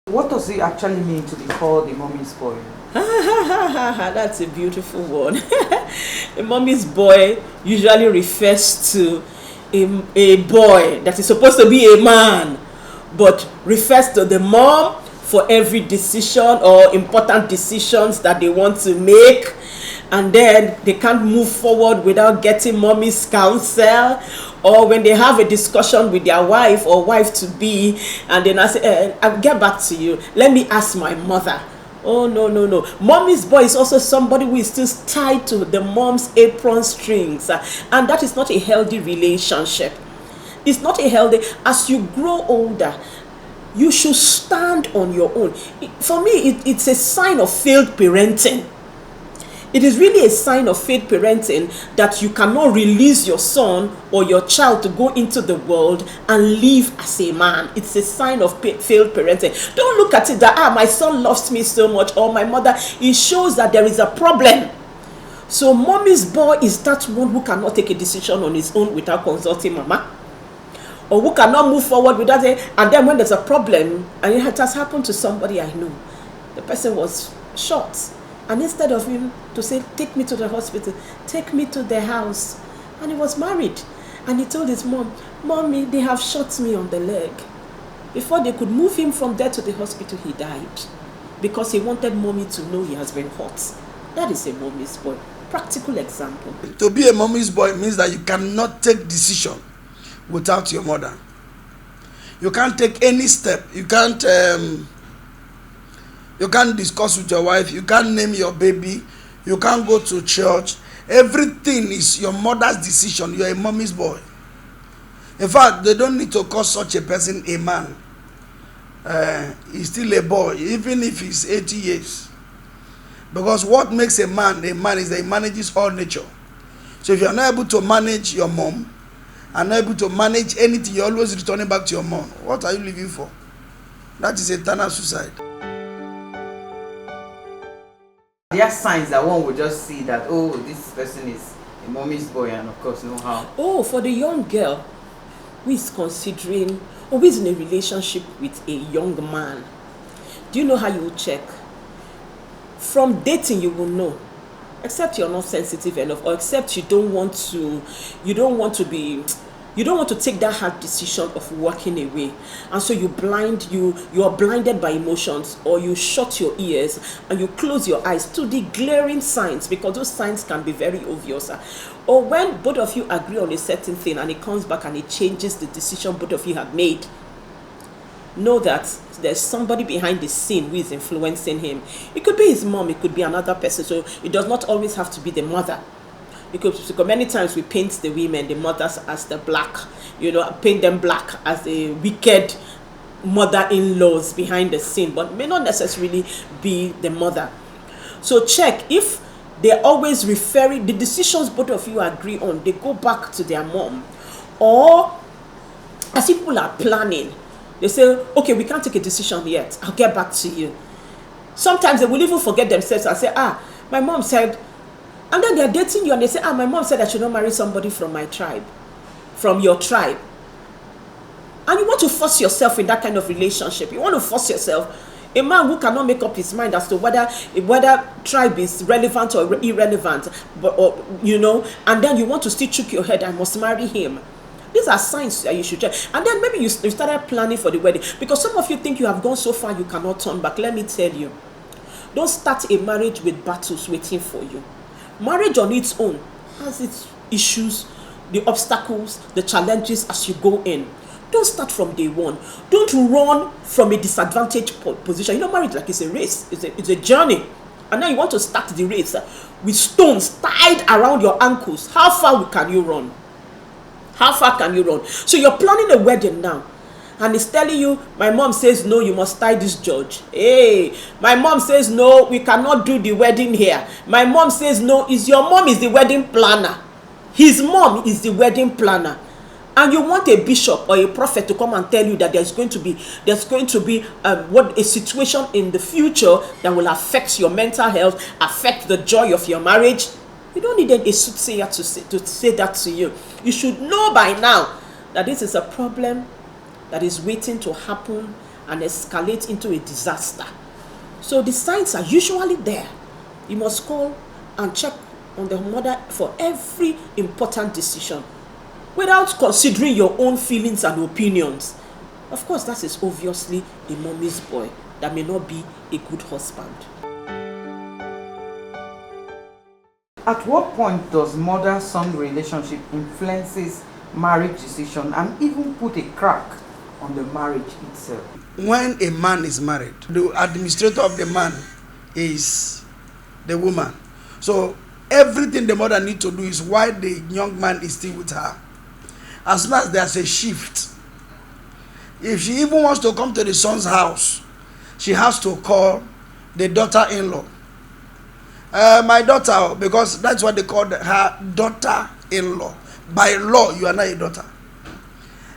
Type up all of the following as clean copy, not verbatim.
What does it actually mean to be called a mommy's boy? That's a beautiful one. A mommy's boy usually refers to a boy that is supposed to be a man, but refers to the mom for every decision or important decisions that they want to make, and then they can't move forward without getting mommy's counsel, or when they have a discussion with their wife or wife to be, and then I say, I'll get back to you, let me ask my mother. Oh, no, no, no. Mommy's boy is also somebody who is still tied to the mom's apron strings, and that is not a healthy relationship. It's not a healthy. As you grow older, you should stand on your own. For me, it's a sign of failed parenting. It is really a sign of failed parenting that you cannot release your son or your child to go into the world and live as a man. It's a sign of failed parenting. Don't look at it that, my son loves me so much, or my mother. It shows that there is a problem. So mommy's boy is that one who cannot take a decision on his own without consulting mama, or who cannot move forward without it. And then when there's a problem, and it has happened to somebody I know, the person was shot. And instead of him to say, take me to the hospital, take me to the house. And he was married. And he told his mom, Mommy, they have shot me on the leg. Before they could move him from there to the hospital, he died. Because he wanted mommy to know he has been hurt. That is a mommy's boy. Practical example. To be a mommy's boy means that you cannot take decision without your mother. You can't take any step. You can't discuss with your wife. You can't name your baby. You can't go to church. Everything is your mother's decision. You are a mommy's boy. In fact, they don't need to call such a person a man. He's still a boy, even if he's 80 years. Because what makes a man is that he manages all nature. So if you're not able to manage your mom, and not able to manage anything, you're always returning back to your mom. What are you living for? That is eternal suicide. There are signs that one would just see that, oh, this person is a mommy's boy, and of course know how. Oh, for the young girl who is considering, or who is in a relationship with a young man, do you know how you will check? From dating, you will know. Except you're not sensitive enough, or except you don't want to take that hard decision of walking away, and so you are blinded by emotions, or you shut your ears and you close your eyes to the glaring signs, because those signs can be very obvious. Or when both of you agree on a certain thing and it comes back and it changes the decision both of you have made, know that there's somebody behind the scene who is influencing him. It could be his mom, it could be another person, so it does not always have to be the mother. Because many times we paint the women, the mothers, as the black, paint them black as a wicked mother-in-laws behind the scene, but may not necessarily be the mother. So check if they're always referring, the decisions both of you agree on, they go back to their mom, or as if people are planning, they say, okay, we can't take a decision yet, I'll get back to you. Sometimes they will even forget themselves and say, my mom said, and then they're dating you and they say, my mom said I should not marry somebody from my tribe, from your tribe. And you want to force yourself in that kind of relationship. You want to force yourself. A man who cannot make up his mind as to whether tribe is relevant or irrelevant, and then you want to still choke your head, I must marry him. These are signs that you should check. And then maybe you started planning for the wedding. Because some of you think you have gone so far you cannot turn back. Let me tell you, don't start a marriage with battles waiting for you. Marriage on its own has its issues, the obstacles, the challenges as you go in. Don't start from day one. Don't run from a disadvantaged position. Marriage like it's a race. It's a journey. And now you want to start the race with stones tied around your ankles. How far can you run? How far can you run? So you're planning a wedding now, and it's telling you, my mom says no, you must tie this judge. Hey, my mom says no, we cannot do the wedding here. My mom says no, your mom is the wedding planner. His mom is the wedding planner. And you want a bishop or a prophet to come and tell you that there's going to be a situation in the future that will affect your mental health, affect the joy of your marriage. You don't need a soothsayer to say that to you. You should know by now that this is a problem that is waiting to happen, and escalate into a disaster. So the signs are usually there. You must call and check on the mother for every important decision without considering your own feelings and opinions. Of course, that is obviously a mommy's boy that may not be a good husband. At what point does mother-son relationship influences marriage decision and even put a crack on the marriage itself? When a man is married, the administrator of the man is the woman. So everything the mother needs to do is while the young man is still with her. As soon as there's a shift, if she even wants to come to the son's house, she has to call the daughter-in-law. My daughter, because that's what they call her, daughter-in-law. By law, you are not a daughter.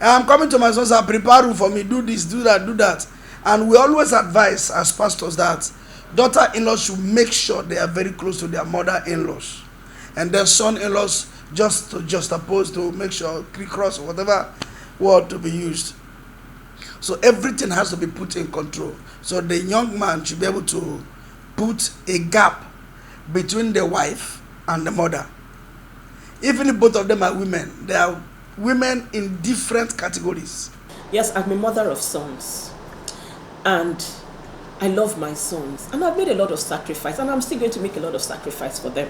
I'm coming to my son's house, prepare room for me, do this, do that, do that. And we always advise as pastors that daughter-in-laws should make sure they are very close to their mother-in-laws. And their son-in-laws just to juxtapose, to make sure, cross, whatever word to be used. So everything has to be put in control. So the young man should be able to put a gap between the wife and the mother. Even if both of them are women, they are women in different categories. Yes, I'm a mother of sons. And I love my sons. And I've made a lot of sacrifice. And I'm still going to make a lot of sacrifice for them.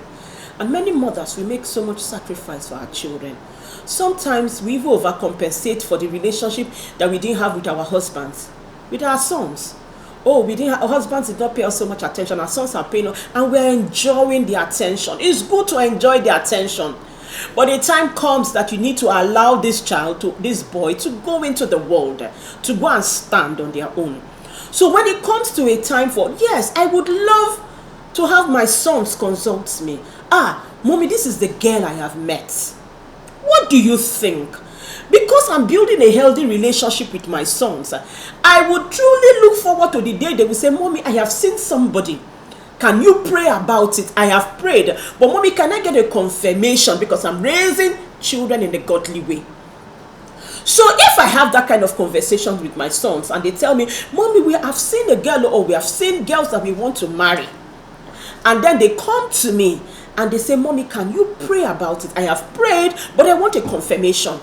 And many mothers, we make so much sacrifice for our children. Sometimes we even overcompensate for the relationship that we didn't have with our husbands, with our sons. Oh, our husbands did not pay us so much attention. Our sons are paying us, and we're enjoying the attention. It's good to enjoy the attention. But the time comes that you need to allow this boy to go into the world, to go and stand on their own. So when it comes to a time for, yes, I would love to have my sons consult me. Mommy, this is the girl I have met. What do you think? Because I'm building a healthy relationship with my sons, I would truly look forward to the day they will say, Mommy, I have seen somebody. Can you pray about it? I have prayed. But Mommy, can I get a confirmation? Because I'm raising children in a godly way. So if I have that kind of conversation with my sons and they tell me, Mommy, we have seen a girl, or we have seen girls that we want to marry. And then they come to me and they say, Mommy, can you pray about it? I have prayed, but I want a confirmation.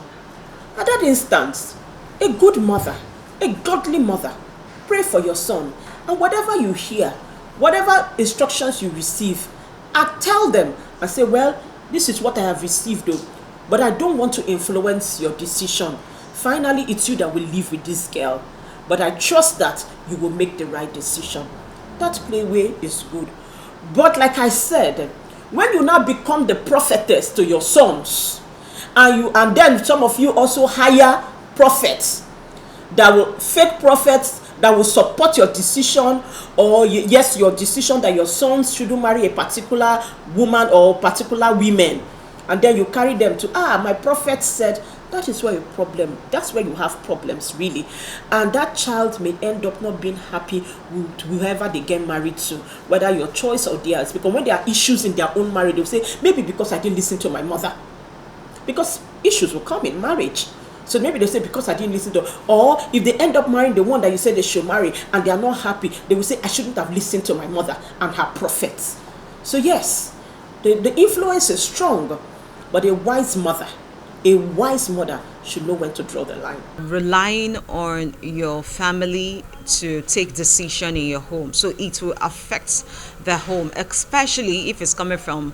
At that instance, a good mother, a godly mother, pray for your son. And whatever you hear, whatever instructions you receive, I tell them and say, well, this is what I have received, though, but I don't want to influence your decision. Finally, it's you that will live with this girl. But I trust that you will make the right decision. That playway is good. But like I said, when you now become the prophetess to your sons, and then some of you also hire prophets, fake prophets that will support your decision, or yes, your decision that your sons shouldn't marry a particular woman or particular women, and then you carry them to, my prophet said. That is where that's where you have problems, really. And that child may end up not being happy with whoever they get married to, whether your choice or theirs. Because when there are issues in their own marriage, they'll say, maybe because I didn't listen to my mother. Because issues will come in marriage. So maybe they say, because I didn't listen to, or if they end up marrying the one that you said they should marry and they are not happy, they will say, I shouldn't have listened to my mother and her prophets. So yes, the influence is strong, but a wise mother should know when to draw the line. Relying on your family to take decision in your home, so it will affect the home, especially if it's coming from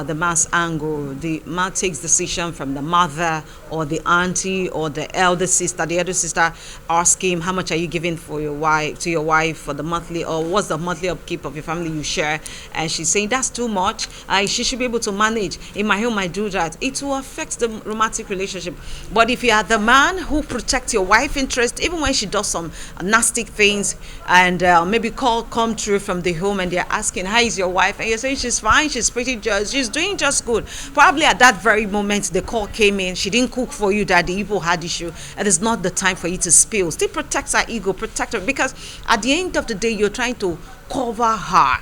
the man's angle. The man takes decision from the mother or the auntie or the elder sister. The elder sister asks him, how much are you giving for your wife for the monthly, or what's the monthly upkeep of your family you share? And she's saying that's too much. She should be able to manage. In my home I do that. It will affect the romantic relationship. But if you are the man who protects your wife's interest, even when she does some nasty things, and maybe come through from the home and they're asking, how is your wife? And you're saying she's fine, she's pretty just, she's doing just good. Probably at that very moment the call came in, she didn't cook for you, that the people had issue, and it's not the time for you to spill. Still protect her ego, protect her, because at the end of the day you're trying to cover her.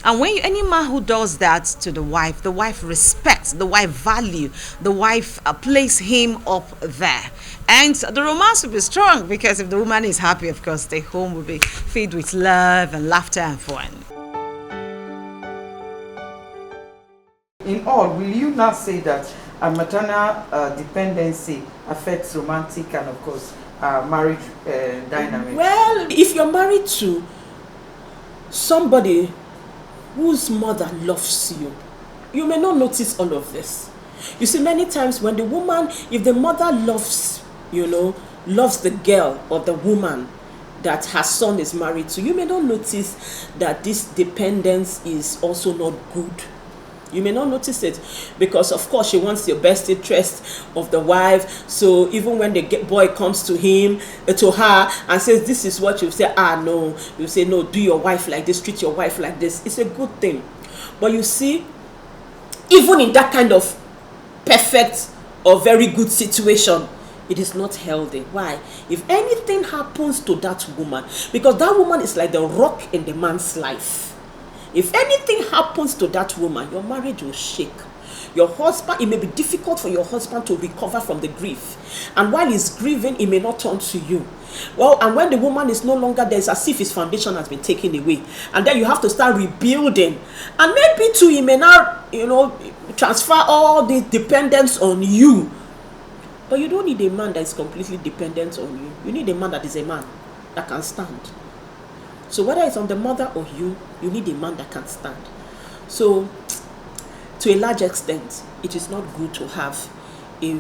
And when any man who does that to the wife respects, the wife value, the wife place him up there. And the romance will be strong, because if the woman is happy, of course, the home will be filled with love and laughter and fun. In all, will you now say that a maternal dependency affects romantic and, of course, marriage dynamics? Well, if you're married to somebody whose mother loves you, you may not notice all of this. You see, many times when the woman, if the mother loves, loves the girl or the woman that her son is married to, you may not notice that this dependence is also not good. You may not notice it, because of course she wants your best interest of the wife. So even when the boy comes to her and says, this is what you say, no, you say, no, do your wife like this, treat your wife like this. It's a good thing. But you see, even in that kind of perfect or very good situation, it is not healthy. Why? If anything happens to that woman, because that woman is like the rock in the man's life. If anything happens to that woman, your marriage will shake. Your husband, it may be difficult for your husband to recover from the grief. And while he's grieving, he may not turn to you. Well, and when the woman is no longer there, it's as if his foundation has been taken away. And then you have to start rebuilding. And maybe too, he may now, transfer all the dependence on you. But you don't need a man that is completely dependent on you. You need a man that is a man that can stand. So whether it's on the mother or you need a man that can stand. So to a large extent, it is not good to have a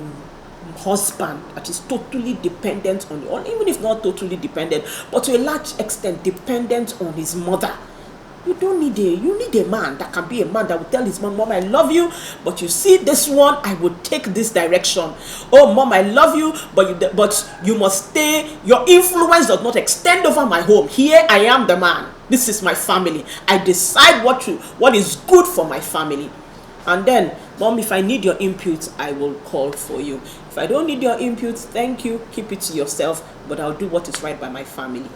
husband that is totally dependent on you, or even if not totally dependent, but to a large extent dependent on his mother. You need a man that can be a man that will tell his mom, I love you, but you see this one, I would take this direction. Oh, mom, I love you, but you must stay. Your influence does not extend over my home. Here I am the man. This is my family. I decide what is good for my family. And then, mom, if I need your input, I will call for you. If I don't need your input, thank you. Keep it to yourself, but I'll do what is right by my family.